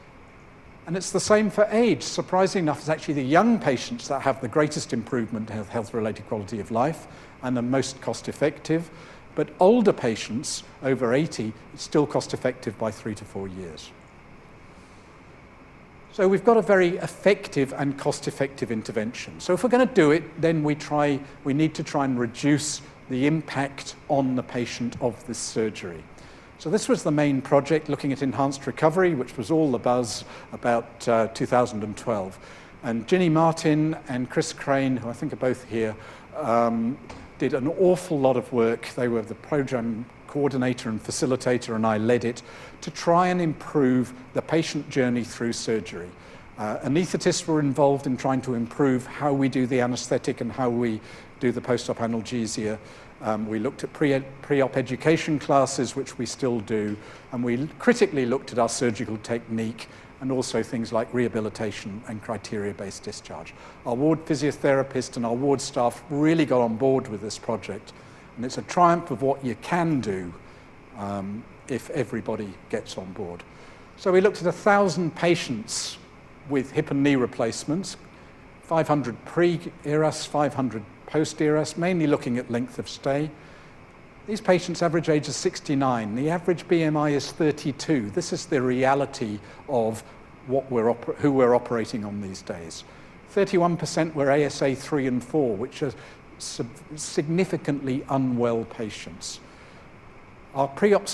And it's the same for age. Surprisingly enough, it's actually the young patients that have the greatest improvement in health-related quality of life and the most cost-effective. But older patients, over 80, it's still cost-effective by 3 to 4 years. So we've got a very effective and cost-effective intervention. So if we're going to do it, then we need to try and reduce the impact on the patient of this surgery. So this was the main project, looking at enhanced recovery, which was all the buzz about 2012. And Ginny Martin and Chris Crane, who I think are both here, did an awful lot of work. They were the program coordinator and facilitator, and I led it, to try and improve the patient journey through surgery. Anaesthetists were involved in trying to improve how we do the anaesthetic and how we do the post-op analgesia. We looked at pre-op education classes, which we still do, and we critically looked at our surgical technique and also things like rehabilitation and criteria-based discharge. Our ward physiotherapist and our ward staff really got on board with this project, and it's a triumph of what you can do if everybody gets on board. So we looked at 1,000 patients with hip and knee replacements, 500 pre-ERAS, 500 post-ERAS, mainly looking at length of stay. These patients' average age is 69. The average BMI is 32. This is the reality of who we're operating on these days. 31% were ASA 3 and 4, which are significantly unwell patients. Our pre-op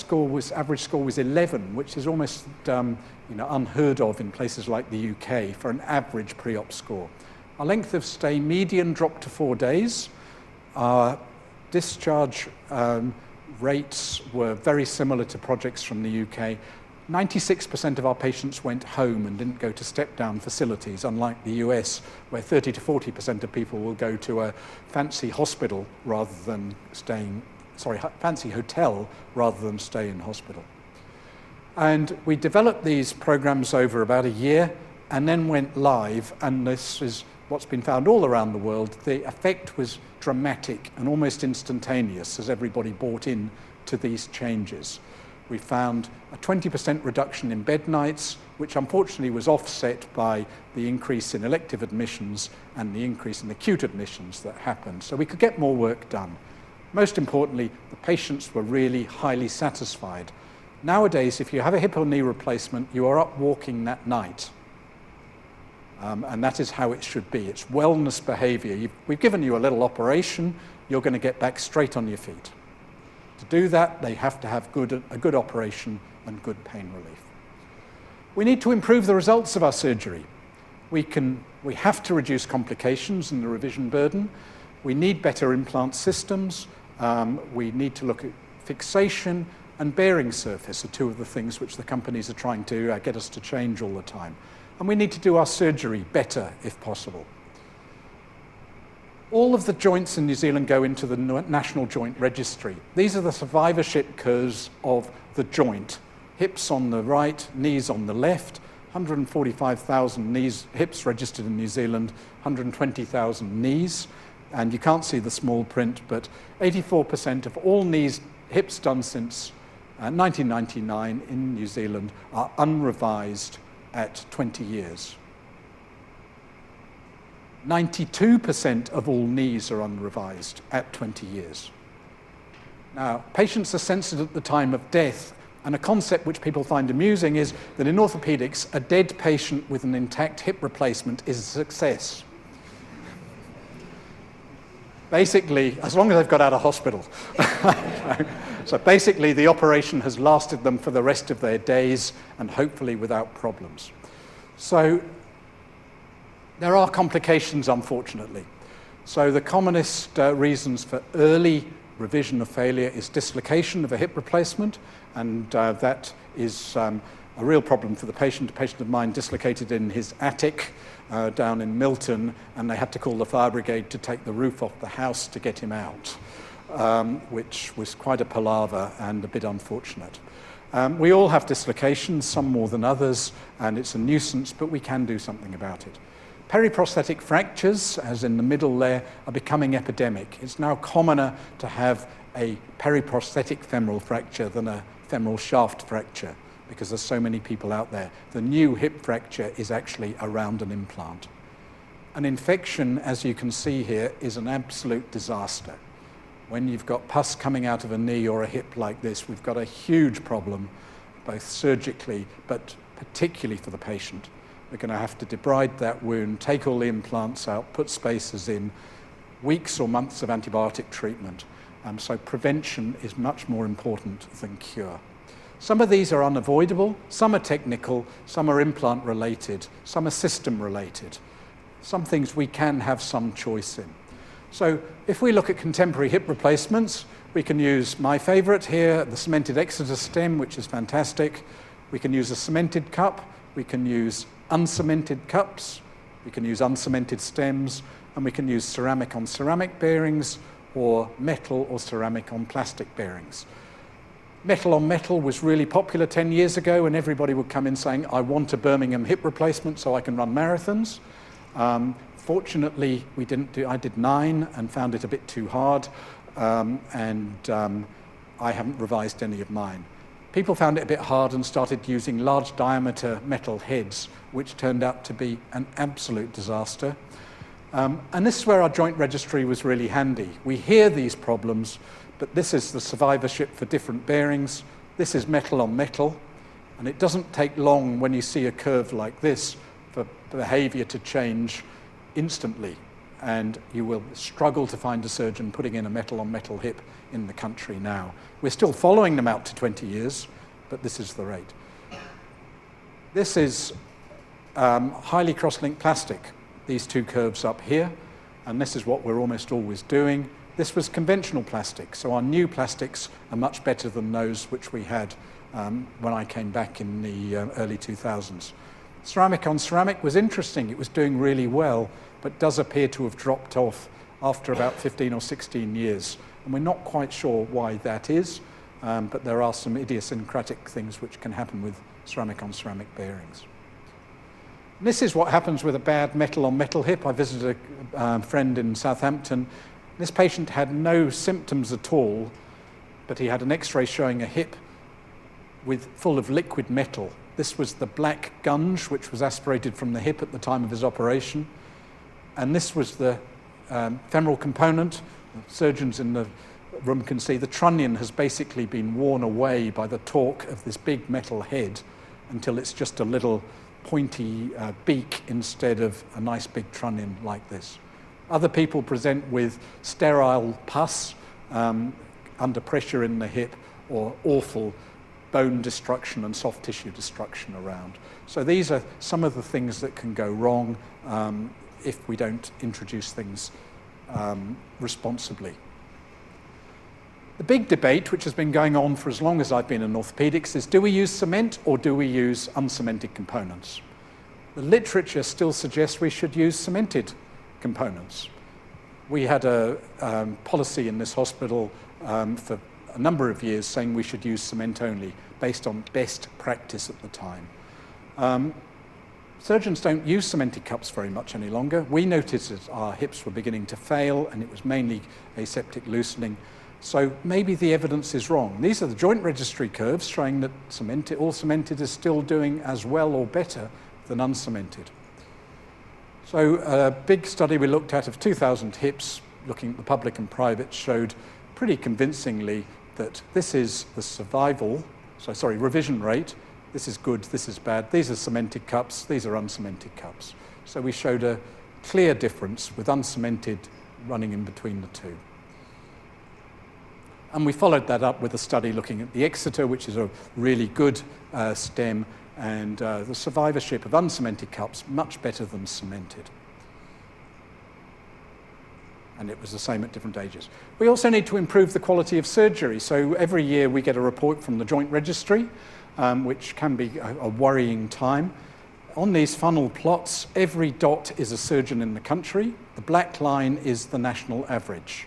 average score was 11, which is almost unheard of in places like the UK for an average pre-op score. Our length of stay median dropped to 4 days. Our discharge rates were very similar to projects from the UK. 96% of our patients went home and didn't go to step-down facilities, unlike the US, where 30 to 40% of people will go to a fancy hospital rather than fancy hotel rather than stay in hospital. And we developed these programs over about a year and then went live, and this is what's been found all around the world. The effect was dramatic and almost instantaneous as everybody bought in to these changes. We found a 20% reduction in bed nights, which unfortunately was offset by the increase in elective admissions and the increase in acute admissions that happened. So we could get more work done. Most importantly, the patients were really highly satisfied. Nowadays, if you have a hip or knee replacement, you are up walking that night. And that is how it should be. It's wellness behavior. We've given you a little operation, you're going to get back straight on your feet. To do that, they have to have a good operation and good pain relief. We need to improve the results of our surgery. We have to reduce complications and the revision burden. We need better implant systems. We need to look at fixation and bearing surface are two of the things which the companies are trying to get us to change all the time. And we need to do our surgery better if possible. All of the joints in New Zealand go into the National Joint Registry. These are the survivorship curves of the joint. Hips on the right, knees on the left, 145,000 hips registered in New Zealand, 120,000 knees. And you can't see the small print, but 84% of all hips done since 1999 in New Zealand are unrevised at 20 years. 92% of all knees are unrevised at 20 years. Now, patients are censored at the time of death, and a concept which people find amusing is that in orthopaedics, a dead patient with an intact hip replacement is a success. Basically, as long as they've got out of hospital. So basically, the operation has lasted them for the rest of their days, and hopefully without problems. So there are complications, unfortunately. So the commonest reasons for early revision of failure is dislocation of a hip replacement, and that is a real problem for the patient. A patient of mine dislocated in his attic down in Milton, and they had to call the fire brigade to take the roof off the house to get him out, which was quite a palaver and a bit unfortunate. We all have dislocations, some more than others, and it's a nuisance, but we can do something about it. Periprosthetic fractures, as in the middle there, are becoming epidemic. It's now commoner to have a periprosthetic femoral fracture than a femoral shaft fracture because there's so many people out there. The new hip fracture is actually around an implant. An infection, as you can see here, is an absolute disaster. When you've got pus coming out of a knee or a hip like this, we've got a huge problem, both surgically, but particularly for the patient. We're going to have to debride that wound, take all the implants out, put spacers in, weeks or months of antibiotic treatment. So prevention is much more important than cure. Some of these are unavoidable, some are technical, some are implant related, some are system related. Some things we can have some choice in. So if we look at contemporary hip replacements, we can use my favorite here, the cemented Exeter stem, which is fantastic. We can use a cemented cup, we can use uncemmented cups, we can use uncemmented stems, and we can use ceramic on ceramic bearings or metal or ceramic on plastic bearings. Metal on metal was really popular 10 years ago, and everybody would come in saying, I want a Birmingham hip replacement so I can run marathons. Fortunately, I did 9 and found it a bit too hard, and I haven't revised any of mine. People found it a bit hard and started using large diameter metal heads, which turned out to be an absolute disaster. And this is where our joint registry was really handy. We hear these problems, but this is the survivorship for different bearings. This is metal on metal, and it doesn't take long when you see a curve like this for behavior to change instantly, and you will struggle to find a surgeon putting in a metal on metal hip in the country now. We're still following them out to 20 years, but this is the rate. This is highly cross-linked plastic, these two curves up here, and this is what we're almost always doing. This was conventional plastic, so our new plastics are much better than those which we had when I came back in the early 2000s. Ceramic on ceramic was interesting. It was doing really well, but does appear to have dropped off after about 15 or 16 years. And we're not quite sure why that is, but there are some idiosyncratic things which can happen with ceramic on ceramic bearings. And this is what happens with a bad metal on metal hip. I visited a friend in Southampton. This patient had no symptoms at all, but he had an X-ray showing a hip full of liquid metal. This was the black gunge, which was aspirated from the hip at the time of his operation. And this was the femoral component. The surgeons in the room can see the trunnion has basically been worn away by the torque of this big metal head until it's just a little pointy beak instead of a nice big trunnion like this. Other people present with sterile pus under pressure in the hip or awful bone destruction and soft tissue destruction around. So these are some of the things that can go wrong if we don't introduce things responsibly. The big debate, which has been going on for as long as I've been in orthopaedics, is do we use cement or do we use uncemented components? The literature still suggests we should use cemented components. We had a policy in this hospital for a number of years saying we should use cement only based on best practice at the time. Surgeons don't use cemented cups very much any longer. We noticed that our hips were beginning to fail and it was mainly aseptic loosening. So maybe the evidence is wrong. These are the joint registry curves showing that all cemented is still doing as well or better than uncemented. So a big study we looked at of 2,000 hips, looking at the public and private, showed pretty convincingly that this is the revision rate. This is good, this is bad. These are cemented cups, these are uncemented cups. So we showed a clear difference with uncemented running in between the two. And we followed that up with a study looking at the Exeter, which is a really good stem, and the survivorship of uncemented cups, much better than cemented. And it was the same at different ages. We also need to improve the quality of surgery. So every year we get a report from the joint registry, which can be a worrying time. On these funnel plots, every dot is a surgeon in the country. The black line is the national average.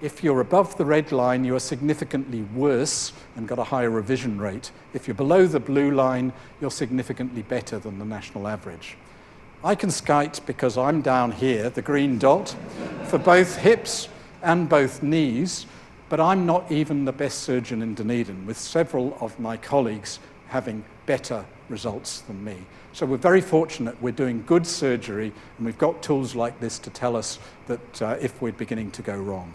If you're above the red line, you are significantly worse and got a higher revision rate. If you're below the blue line, you're significantly better than the national average. I can skate because I'm down here, the green dot, for both hips and both knees, but I'm not even the best surgeon in Dunedin, with several of my colleagues having better results than me. So we're very fortunate we're doing good surgery, and we've got tools like this to tell us that if we're beginning to go wrong.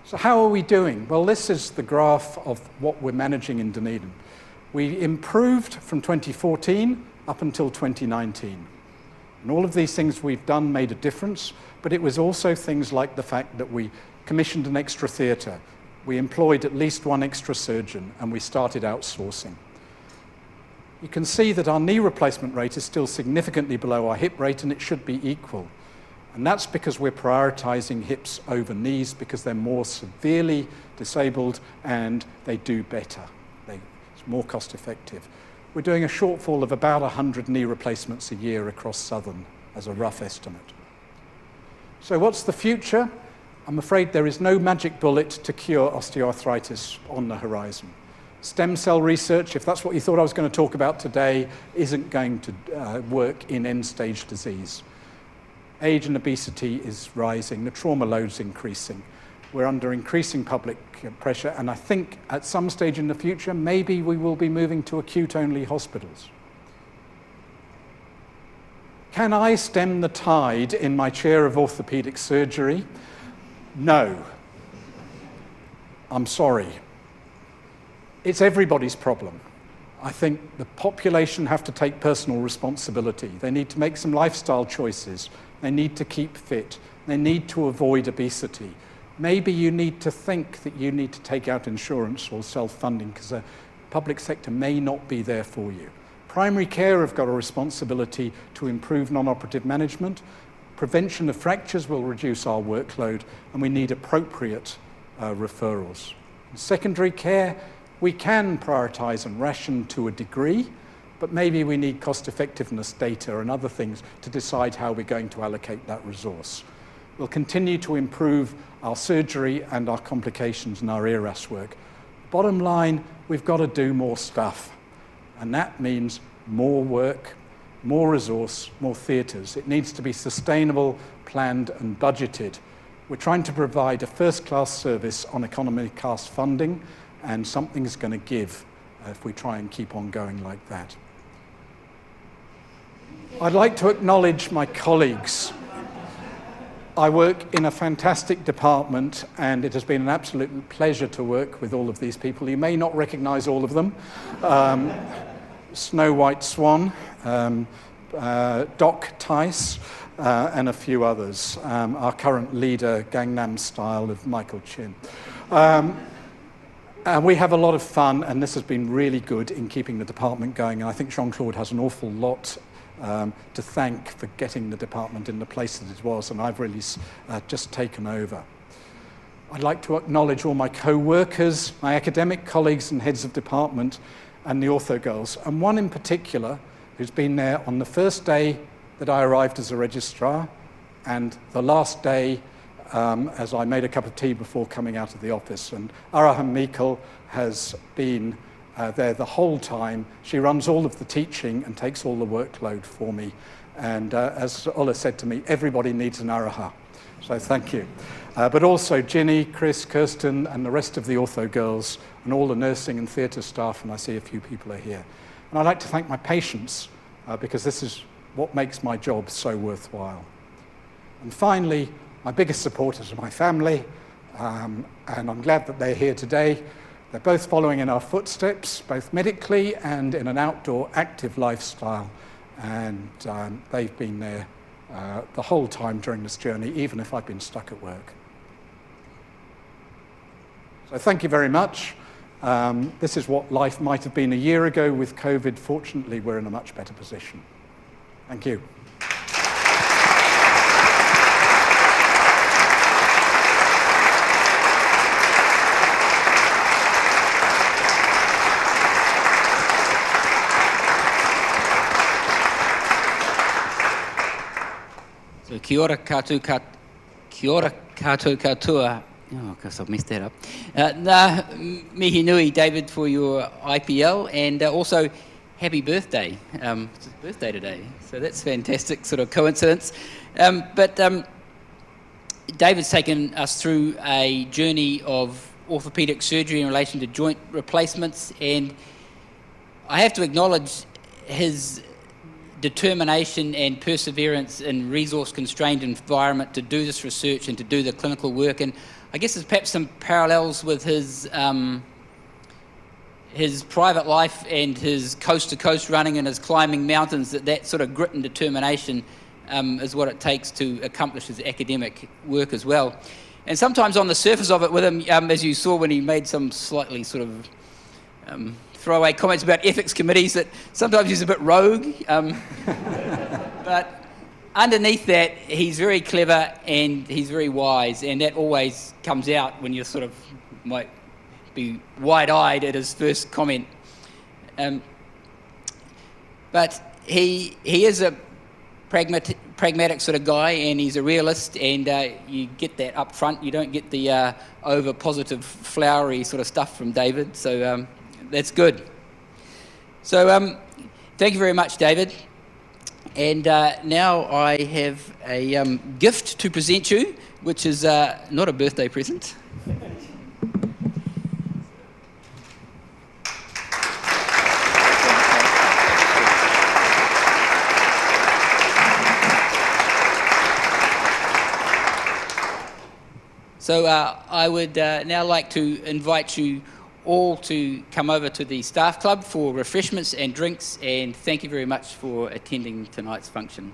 So how are we doing? Well, this is the graph of what we're managing in Dunedin. We improved from 2014 up until 2019. And all of these things we've done made a difference, but it was also things like the fact that we commissioned an extra theatre, we employed at least one extra surgeon, and we started outsourcing. You can see that our knee replacement rate is still significantly below our hip rate, and it should be equal. And that's because we're prioritising hips over knees because they're more severely disabled and they do better. It's more cost effective. We're doing a shortfall of about 100 knee replacements a year across Southern as a rough estimate. So what's the future? I'm afraid there is no magic bullet to cure osteoarthritis on the horizon. Stem cell research, if that's what you thought I was going to talk about today, isn't going to work in end-stage disease. Age and obesity is rising, the trauma load's increasing. We're under increasing public pressure, and I think at some stage in the future, maybe we will be moving to acute-only hospitals. Can I stem the tide in my chair of orthopaedic surgery? No. I'm sorry. It's everybody's problem. I think the population have to take personal responsibility. They need to make some lifestyle choices. They need to keep fit. They need to avoid obesity. Maybe you need to think that you need to take out insurance or self-funding because the public sector may not be there for you. Primary care have got a responsibility to improve non-operative management. Prevention of fractures will reduce our workload, and we need appropriate referrals. In secondary care, we can prioritise and ration to a degree, but maybe we need cost-effectiveness data and other things to decide how we're going to allocate that resource. We'll continue to improve our surgery and our complications and our ERAS work. Bottom line, we've got to do more stuff, and that means more work, more resource, more theatres. It needs to be sustainable, planned and budgeted. We're trying to provide a first-class service on economy class funding, and something's going to give if we try and keep on going like that. I'd like to acknowledge my colleagues. I work in a fantastic department, and it has been an absolute pleasure to work with all of these people. You may not recognise all of them. Snow White Swan, Doc Tice, and a few others. Our current leader, Gangnam Style, of Michael Chin. We have a lot of fun, and this has been really good in keeping the department going. And I think Jean-Claude has an awful lot to thank for getting the department in the place that it was, and I've really just taken over. I'd like to acknowledge all my co-workers, my academic colleagues and heads of department, and the ortho girls, and one in particular who's been there on the first day that I arrived as a registrar, and the last day as I made a cup of tea before coming out of the office. And Arahan Mikkel has been there the whole time. She runs all of the teaching and takes all the workload for me. And as Ola said to me, everybody needs an Araha. So thank you. But also Ginny, Chris, Kirsten, and the rest of the ortho girls, and all the nursing and theatre staff, and I see a few people are here. And I'd like to thank my patients, because this is what makes my job so worthwhile. And finally, my biggest supporters are my family, and I'm glad that they're here today. They're both following in our footsteps, both medically and in an outdoor active lifestyle, and they've been there the whole time during this journey, even if I've been stuck at work. So thank you very much. This is what life might have been a year ago with COVID. Fortunately, we're in a much better position. Thank you. So kia ora katoa katoa. Oh, because I've messed that up. Mihi nui, David, for your IPL, and also happy birthday. It's his birthday today, so that's fantastic sort of coincidence. But David's taken us through a journey of orthopaedic surgery in relation to joint replacements, and I have to acknowledge his determination and perseverance in resource-constrained environment to do this research and to do the clinical work. And I guess there's perhaps some parallels with his private life and his coast-to-coast running and his climbing mountains, that sort of grit and determination is what it takes to accomplish his academic work as well. And sometimes on the surface of it with him, as you saw when he made some slightly sort of throwaway comments about ethics committees, that sometimes he's a bit rogue. But underneath that, he's very clever and he's very wise, and that always comes out when you sort of might be wide-eyed at his first comment. But he is a pragmatic sort of guy, and he's a realist, and you get that up front. You don't get the over-positive, flowery sort of stuff from David, so that's good. So thank you very much, David. And now I have a gift to present you, which is not a birthday present. So I would now like to invite you all to come over to the staff club for refreshments and drinks, and thank you very much for attending tonight's function.